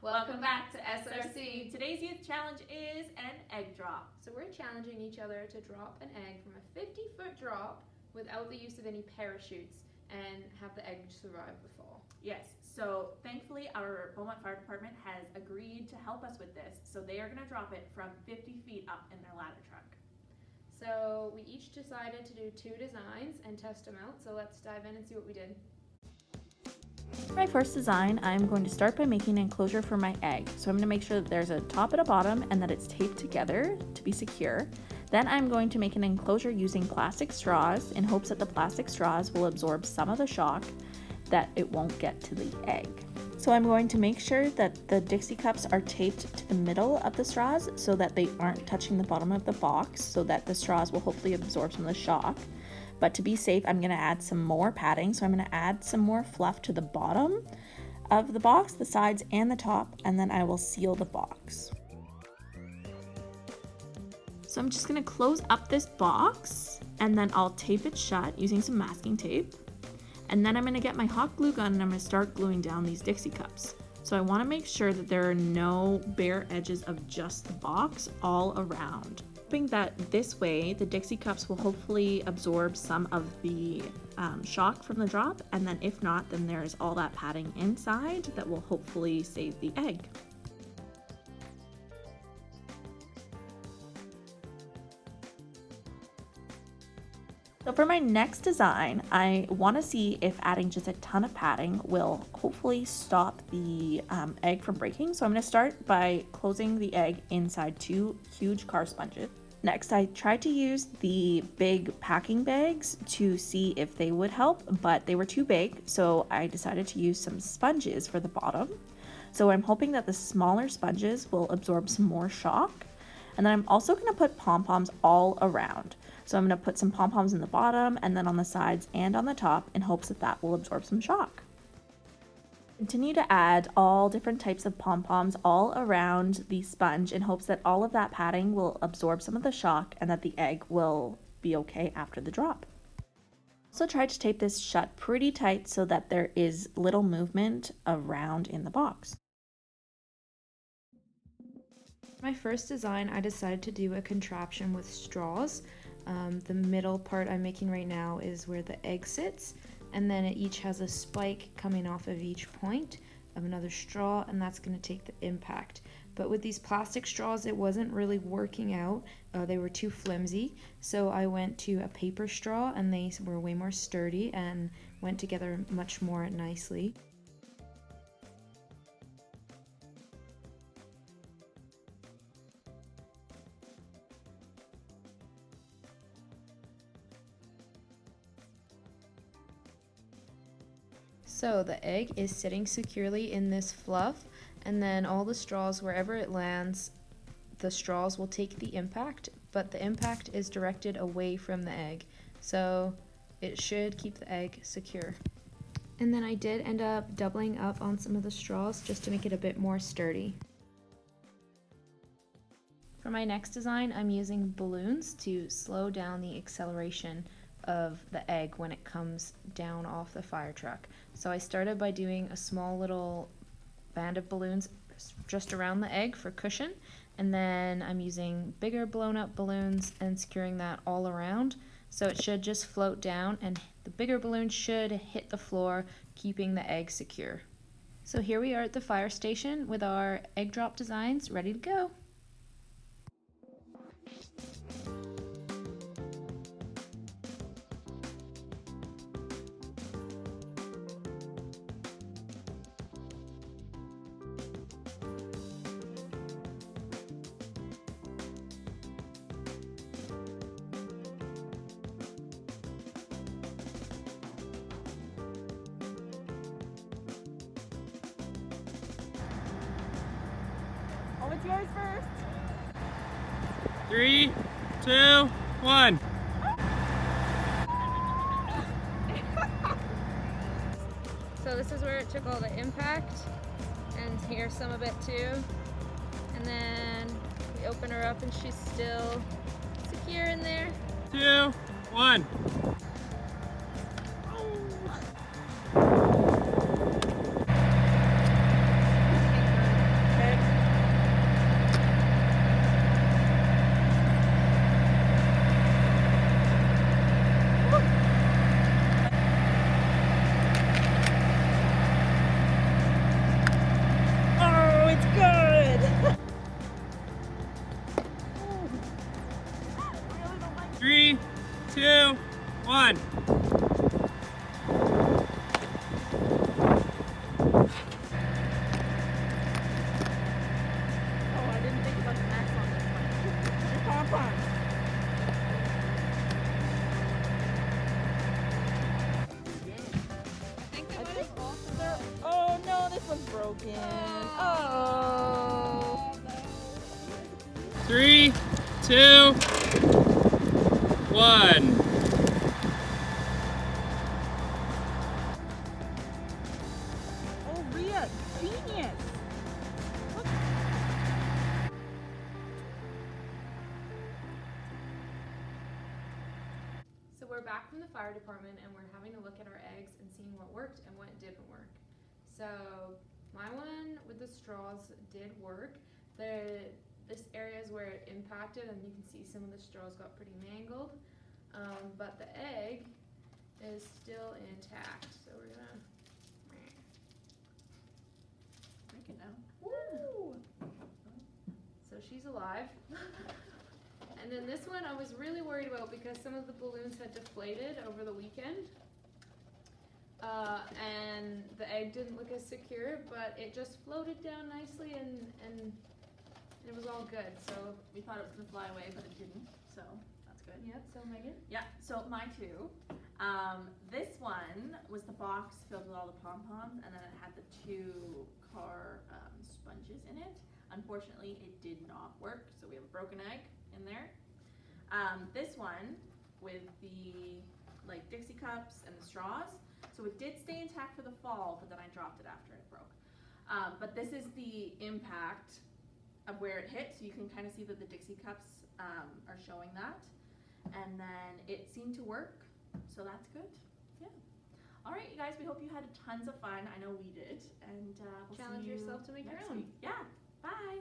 Welcome back to SRC. Today's youth challenge is an egg drop. So we're challenging each other to drop an egg from a 50-foot drop without the use of any parachutes and have the egg survive the fall. Yes, so thankfully our Beaumont Fire Department has agreed to help us with this. So they are going to drop it from 50 feet up in their ladder truck. So we each decided to do 2 designs and test them out. So let's dive in and see what we did. For my first design, I'm going to start by making an enclosure for my egg. So I'm going to make sure that there's a top and a bottom and that it's taped together to be secure. Then I'm going to make an enclosure using plastic straws in hopes that the plastic straws will absorb some of the shock that it won't get to the egg. So I'm going to make sure that the Dixie cups are taped to the middle of the straws so that they aren't touching the bottom of the box, so that the straws will hopefully absorb some of the shock. But to be safe, I'm going to add some more padding. So I'm going to add some more fluff to the bottom of the box, the sides and the top, and then I will seal the box. So I'm just going to close up this box and then I'll tape it shut using some masking tape. And then I'm going to get my hot glue gun and I'm going to start gluing down these Dixie cups. So I want to make sure that there are no bare edges of just the box all around. Hoping that this way the Dixie cups will hopefully absorb some of the shock from the drop, and then if not, then there's all that padding inside that will hopefully save the egg. So for my next design, I want to see if adding just a ton of padding will hopefully stop the egg from breaking. So I'm going to start by closing the egg inside 2 huge car sponges. Next, I tried to use the big packing bags to see if they would help, but they were too big, so I decided to use some sponges for the bottom. So I'm hoping that the smaller sponges will absorb some more shock. And then I'm also going to put pom-poms all around. So I'm going to put some pom-poms in the bottom and then on the sides and on the top in hopes that that will absorb some shock. Continue to add all different types of pom-poms all around the sponge in hopes that all of that padding will absorb some of the shock and that the egg will be okay after the drop. Also try to tape this shut pretty tight so that there is little movement around in the box. For my first design, I decided to do a contraption with straws. The middle part I'm making right now is where the egg sits, and then it each has a spike coming off of each point of another straw, and that's going to take the impact. But with these plastic straws, it wasn't really working out. They were too flimsy, so I went to a paper straw, and they were way more sturdy and went together much more nicely. So the egg is sitting securely in this fluff, and then all the straws, wherever it lands, the straws will take the impact, but the impact is directed away from the egg, so it should keep the egg secure. And then I did end up doubling up on some of the straws just to make it a bit more sturdy. For my next design, I'm using balloons to slow down the acceleration of the egg when it comes down off the fire truck. So I started by doing a small little band of balloons just around the egg for cushion, and then I'm using bigger blown up balloons and securing that all around, so it should just float down and the bigger balloon should hit the floor, keeping the egg secure. So here we are at the fire station with our egg drop designs ready to go. Oh, it's yours first. 3, 2, 1. So this is where it took all the impact, and here's some of it too. And then we open her up and she's still secure in there. 2, 1. 3, 2, 1. Oh, Rhea, genius! So we're back from the fire department and we're having a look at our eggs and seeing what worked and what didn't work. So my one with the straws did work. This area is where it impacted and you can see some of the straws got pretty mangled. But the egg is still intact. So we're gonna Break it now. Woo! So she's alive. And then this one I was really worried about because some of the balloons had deflated over the weekend. And the egg didn't look as secure, but it just floated down nicely and it was all good. So We thought it was gonna fly away, but it didn't, so that's good. yeah, so Megan? Yeah, so my two. This one was the box filled with all the pom-poms, and then it had the two car sponges in it. Unfortunately, it did not work, so we have a broken egg in there. This one with the like Dixie cups and the straws, so it did stay intact for the fall, but then I dropped it after it broke. But this is the impact of where it hit, so you can kind of see that the Dixie cups are showing that. And then it seemed to work, so that's good. Yeah. All right, you guys, we hope you had tons of fun. I know we did. And we'll Challenge see you yourself to make your next own. week. Yeah. Bye.